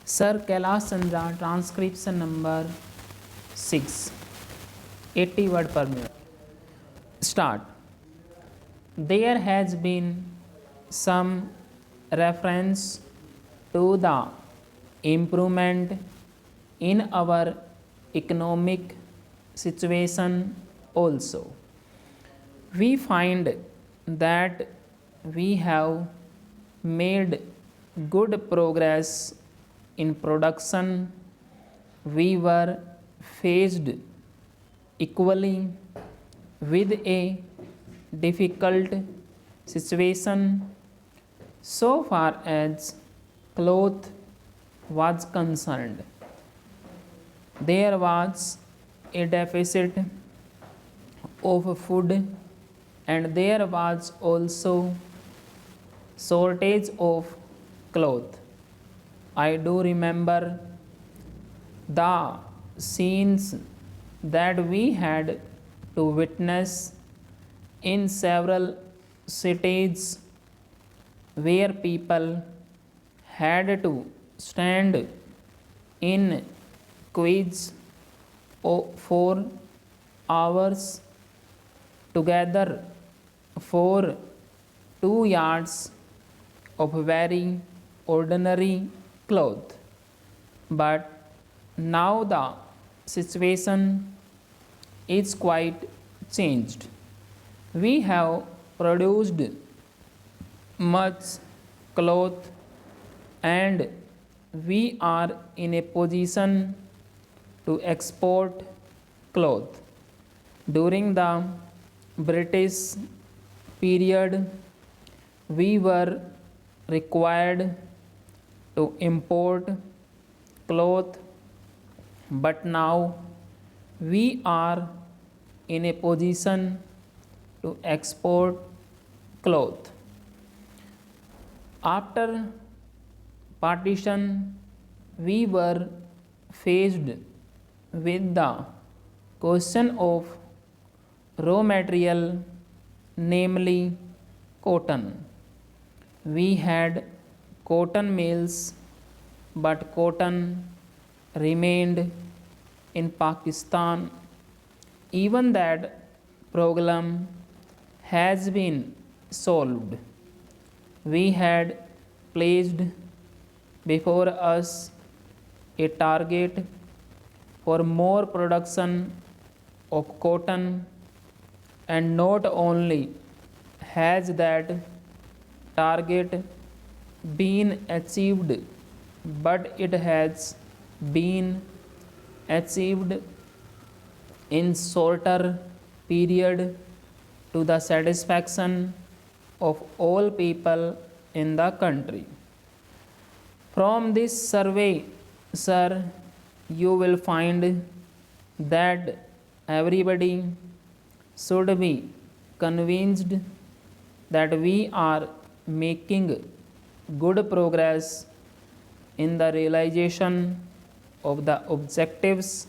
Sir Kailash Chandra, transcription number 6, 80 word per minute. Start. There has been some reference to the improvement in our economic situation also. We find that we have made good progress in production. We were faced equally with a difficult situation so far as cloth was concerned. There was a deficit of food and there was also shortage of cloth. I do remember the scenes that we had to witness in several cities where people had to stand in queues for hours together for 2 yards of very ordinary cloth. But now the situation is quite changed. We have produced much cloth and we are in a position to export cloth. During the British period, we were required to import cloth, but now we are in a position to export cloth. After partition, we were faced with the question of raw material, namely cotton. We had cotton mills, but cotton remained in Pakistan. Even that problem has been solved. We had placed before us a target for more production of cotton, and not only has that target been achieved, but it has been achieved in shorter period to the satisfaction of all people in the country. From this survey, sir, you will find that everybody should be convinced that we are making good progress in the realization of the objectives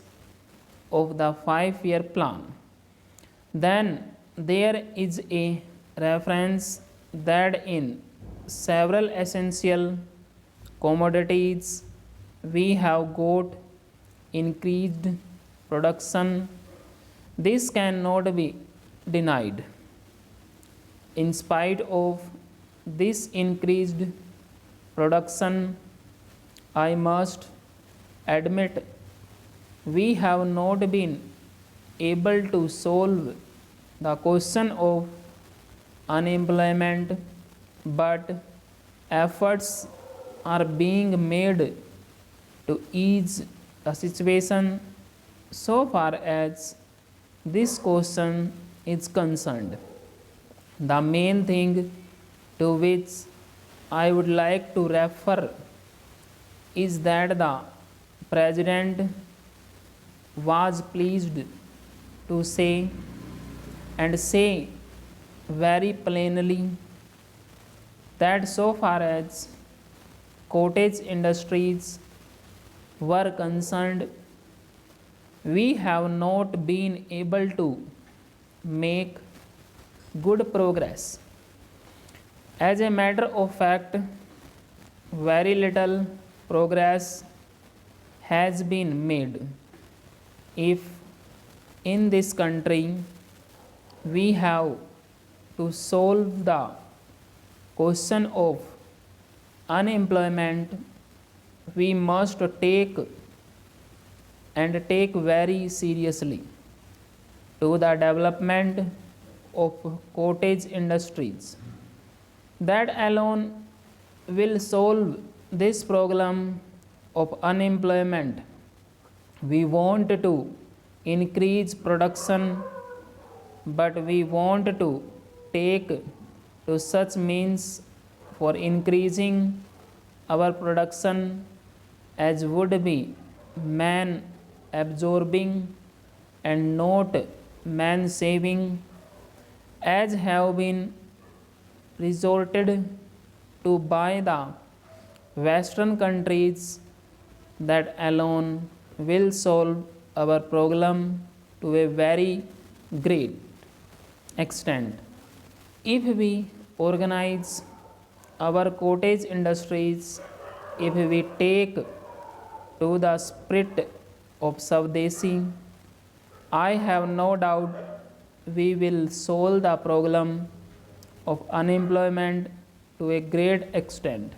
of the 5-year plan. Then there is a reference that in several essential commodities we have got increased production. This cannot be denied. In spite of this increased production, I must admit we have not been able to solve the question of unemployment, but efforts are being made to ease the situation so far as this question is concerned. The main thing to which I would like to refer is that the President was pleased to say very plainly that so far as cottage industries were concerned, we have not been able to make good progress. As a matter of fact, very little progress has been made. If in this country we have to solve the question of unemployment, we must take very seriously to the development of cottage industries. That alone will solve this problem of unemployment. We want to increase production, but we want to take to such means for increasing our production as would be man absorbing and not man saving, as have been resorted to by the western countries. That alone will solve our problem to a very great extent. If we organize our cottage industries, if we take to the spirit of Swadeshi, I have no doubt we will solve the problem of unemployment to a great extent.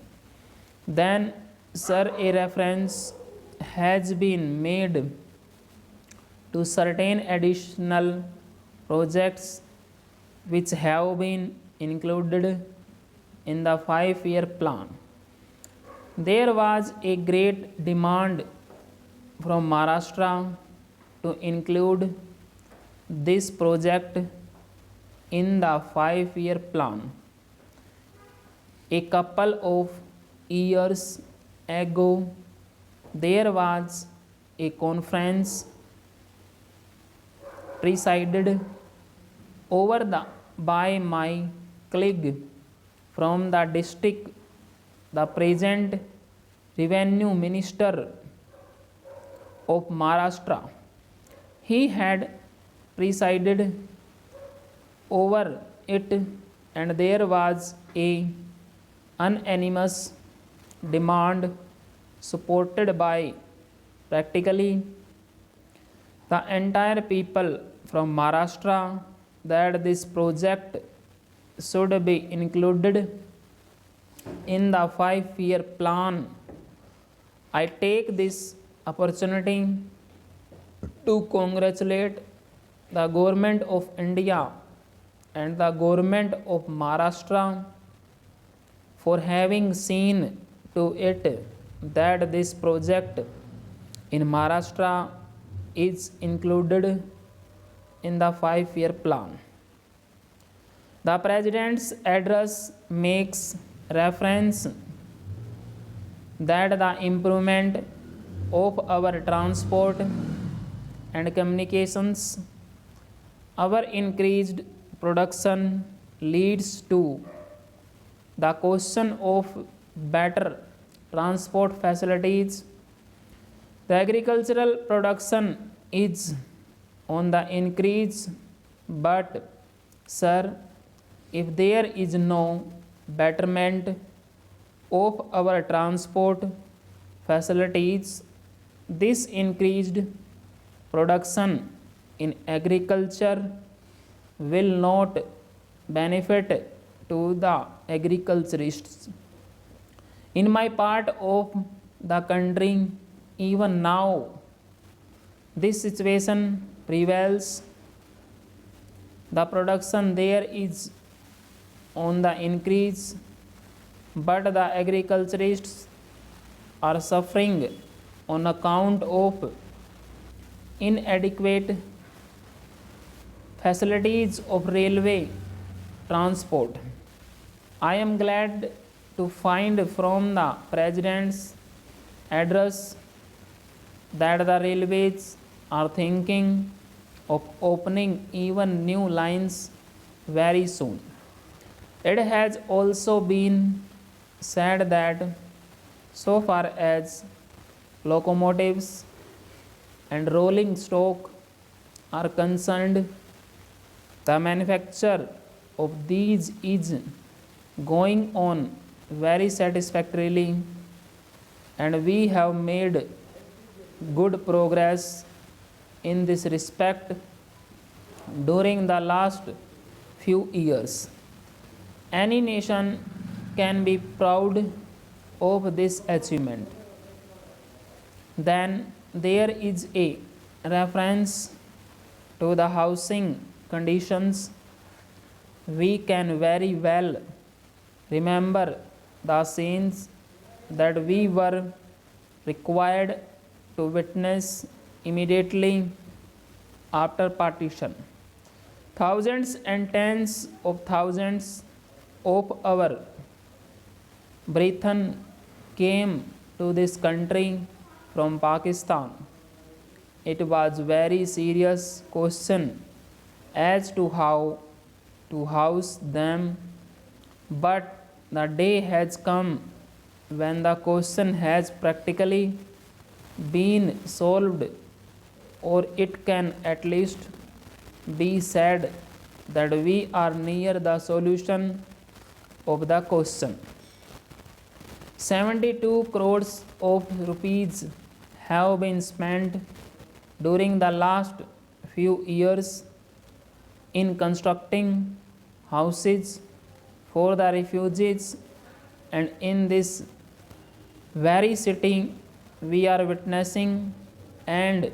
Then, sir, a reference has been made to certain additional projects which have been included in the 5-year plan. There was a great demand from Maharashtra to include this project in the 5-year plan. A couple of years ago, there was a conference presided by my colleague from the district, the present revenue minister of Maharashtra. He had presided over it, and there was a unanimous demand supported by practically the entire people from Maharashtra that this project should be included in the 5-year plan. I take this opportunity to congratulate the government of India and the government of Maharashtra for having seen to it that this project in Maharashtra is included in the 5-year plan. The President's address makes reference that the improvement of our transport and communications, our increased production leads to the question of better transport facilities. The agricultural production is on the increase, but sir, if there is no betterment of our transport facilities, this increased production in agriculture will not benefit to the agriculturists. In my part of the country, even now, this situation prevails. The production there is on the increase, but the agriculturists are suffering on account of inadequate facilities of railway transport. I am glad to find from the President's address that the railways are thinking of opening even new lines very soon. It has also been said that so far as locomotives and rolling stock are concerned, the manufacture of these is going on very satisfactorily, and we have made good progress in this respect during the last few years. Any nation can be proud of this achievement. Then there is a reference to the housing conditions. We can very well remember the scenes that we were required to witness immediately after partition. Thousands and tens of thousands of our brethren came to this country from Pakistan. It was very serious question as to how to house them, but the day has come when the question has practically been solved, or it can at least be said that we are near the solution of the question. 72 crores of rupees have been spent during the last few years in constructing houses for the refugees, and in this very city we are witnessing an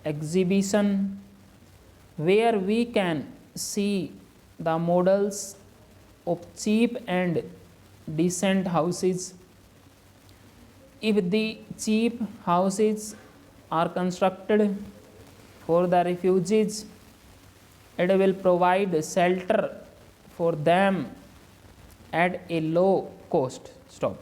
exhibition where we can see the models of cheap and decent houses. If the cheap houses are constructed for the refugees, it will provide shelter for them at a low cost. Stop.